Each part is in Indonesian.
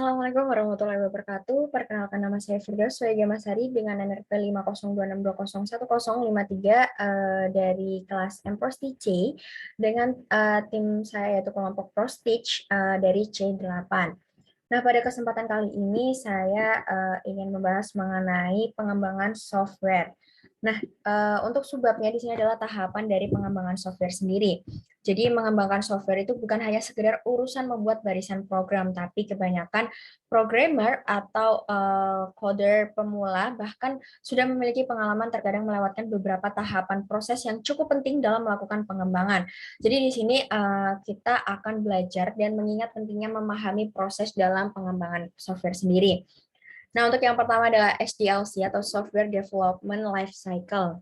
Assalamualaikum warahmatullahi wabarakatuh. Perkenalkan nama saya Firdaus Swega Masari dengan NRP 50262010053 dari kelas Prostic C dengan tim saya yaitu kelompok Prostic dari C8. Nah, pada kesempatan kali ini saya ingin membahas mengenai pengembangan software. Nah, untuk subbabnya di sini adalah tahapan dari pengembangan software sendiri. Jadi, mengembangkan software itu bukan hanya sekedar urusan membuat barisan program, tapi kebanyakan programmer atau coder pemula bahkan sudah memiliki pengalaman terkadang melewatkan beberapa tahapan proses yang cukup penting dalam melakukan pengembangan. Jadi, di sini kita akan belajar dan mengingat pentingnya memahami proses dalam pengembangan software sendiri. Nah, untuk yang pertama adalah SDLC atau Software Development Life Cycle.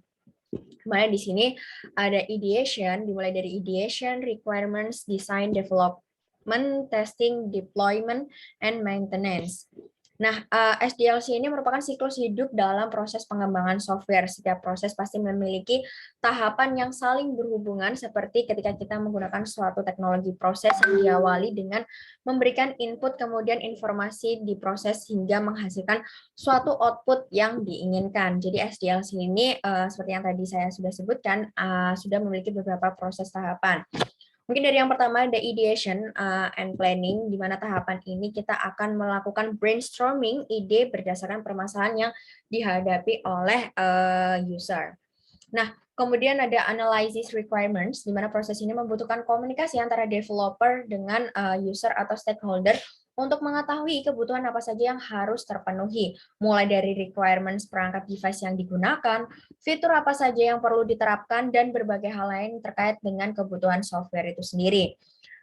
Kemarin di sini ada ideation, dimulai dari ideation, requirements, design, development, testing, deployment, and maintenance. Nah, SDLC ini merupakan siklus hidup dalam proses pengembangan software. Setiap proses pasti memiliki tahapan yang saling berhubungan seperti ketika kita menggunakan suatu teknologi proses yang diawali dengan memberikan input kemudian informasi diproses hingga menghasilkan suatu output yang diinginkan. Jadi SDLC ini seperti yang tadi saya sudah sebutkan sudah memiliki beberapa proses tahapan. Mungkin dari yang pertama ada ideation and planning, di mana tahapan ini kita akan melakukan brainstorming ide berdasarkan permasalahan yang dihadapi oleh user. Nah, kemudian ada analysis requirements, di mana proses ini membutuhkan komunikasi antara developer dengan user atau stakeholder untuk mengetahui kebutuhan apa saja yang harus terpenuhi, mulai dari requirements perangkat device yang digunakan, fitur apa saja yang perlu diterapkan, dan berbagai hal lain terkait dengan kebutuhan software itu sendiri.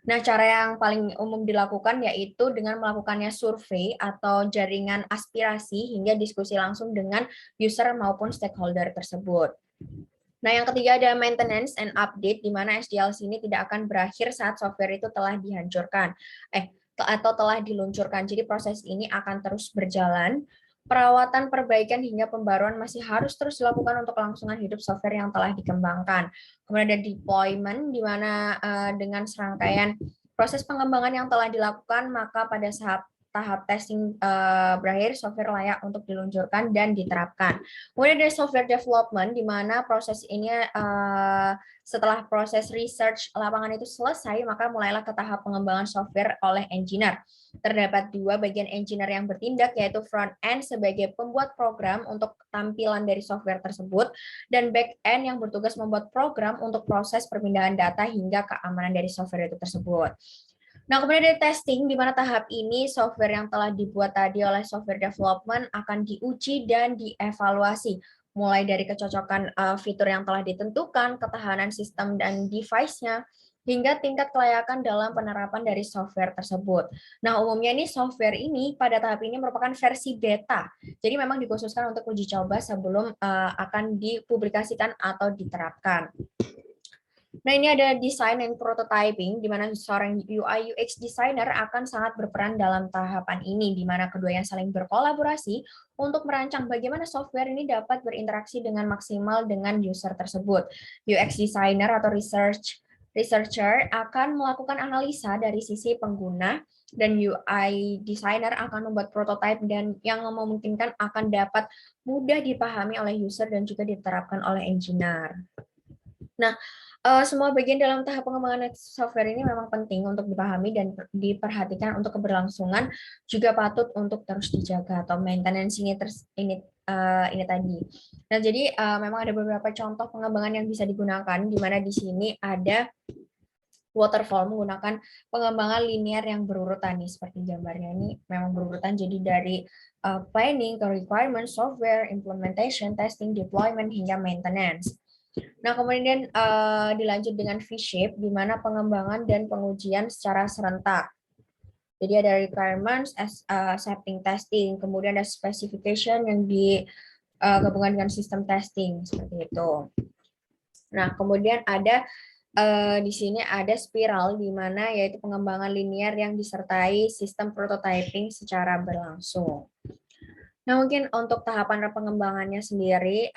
Nah, cara yang paling umum dilakukan yaitu dengan melakukannya survei atau jaringan aspirasi hingga diskusi langsung dengan user maupun stakeholder tersebut. Nah, yang ketiga ada maintenance and update, di mana SDLC ini tidak akan berakhir saat software itu telah dihancurkan atau telah diluncurkan. Jadi proses ini akan terus berjalan. Perawatan, perbaikan, hingga pembaruan masih harus terus dilakukan untuk kelangsungan hidup software yang telah dikembangkan. Kemudian ada deployment, di mana dengan serangkaian proses pengembangan yang telah dilakukan, maka pada saat tahap testing berakhir, software layak untuk diluncurkan dan diterapkan. Kemudian ada software development, di mana proses ini setelah proses research lapangan itu selesai, maka mulailah ke tahap pengembangan software oleh engineer. Terdapat dua bagian engineer yang bertindak, yaitu front end sebagai pembuat program untuk tampilan dari software tersebut, dan back end yang bertugas membuat program untuk proses perpindahan data hingga keamanan dari software itu tersebut. Nah, kemudian ada testing, di mana tahap ini software yang telah dibuat tadi oleh software development akan diuji dan dievaluasi, mulai dari kecocokan fitur yang telah ditentukan, ketahanan sistem dan device-nya, hingga tingkat kelayakan dalam penerapan dari software tersebut. Nah, umumnya ini software ini pada tahap ini merupakan versi beta, jadi memang dikhususkan untuk uji coba sebelum akan dipublikasikan atau diterapkan. Nah, ini ada design and prototyping, di mana seorang UI UX designer akan sangat berperan dalam tahapan ini, di mana keduanya saling berkolaborasi untuk merancang bagaimana software ini dapat berinteraksi dengan maksimal dengan user tersebut. UX designer atau researcher akan melakukan analisa dari sisi pengguna, dan UI designer akan membuat prototipe dan yang memungkinkan akan dapat mudah dipahami oleh user dan juga diterapkan oleh engineer. Nah, semua bagian dalam tahap pengembangan software ini memang penting untuk dipahami dan diperhatikan untuk keberlangsungan, juga patut untuk terus dijaga atau maintenance ini tadi. Nah, jadi memang ada beberapa contoh pengembangan yang bisa digunakan, di mana di sini ada waterfall menggunakan pengembangan linear yang berurutan nih, seperti gambarnya ini memang berurutan, jadi dari planning ke requirement, software, implementation, testing, deployment, hingga maintenance. Nah, kemudian dilanjut dengan V-shape, di mana pengembangan dan pengujian secara serentak. Jadi ada requirements, accepting testing, kemudian ada specification yang digabungkan dengan sistem testing, seperti itu. Nah, kemudian ada di sini ada spiral, di mana yaitu pengembangan linear yang disertai sistem prototyping secara berlangsung. Nah, mungkin untuk tahapan pengembangannya sendiri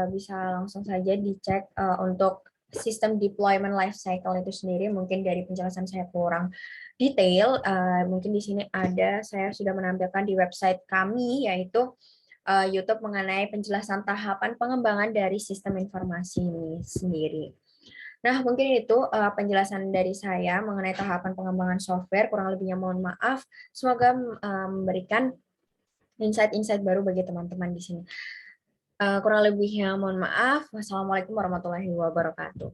bisa langsung saja dicek untuk sistem deployment life cycle itu sendiri. Mungkin dari penjelasan saya kurang detail, mungkin di sini saya sudah menampilkan di website kami, yaitu YouTube mengenai penjelasan tahapan pengembangan dari sistem informasi ini sendiri. Nah, mungkin itu penjelasan dari saya mengenai tahapan pengembangan software. Kurang lebihnya mohon maaf. Semoga memberikan insight-insight baru bagi teman-teman di sini. Kurang lebihnya mohon maaf. Wassalamualaikum warahmatullahi wabarakatuh.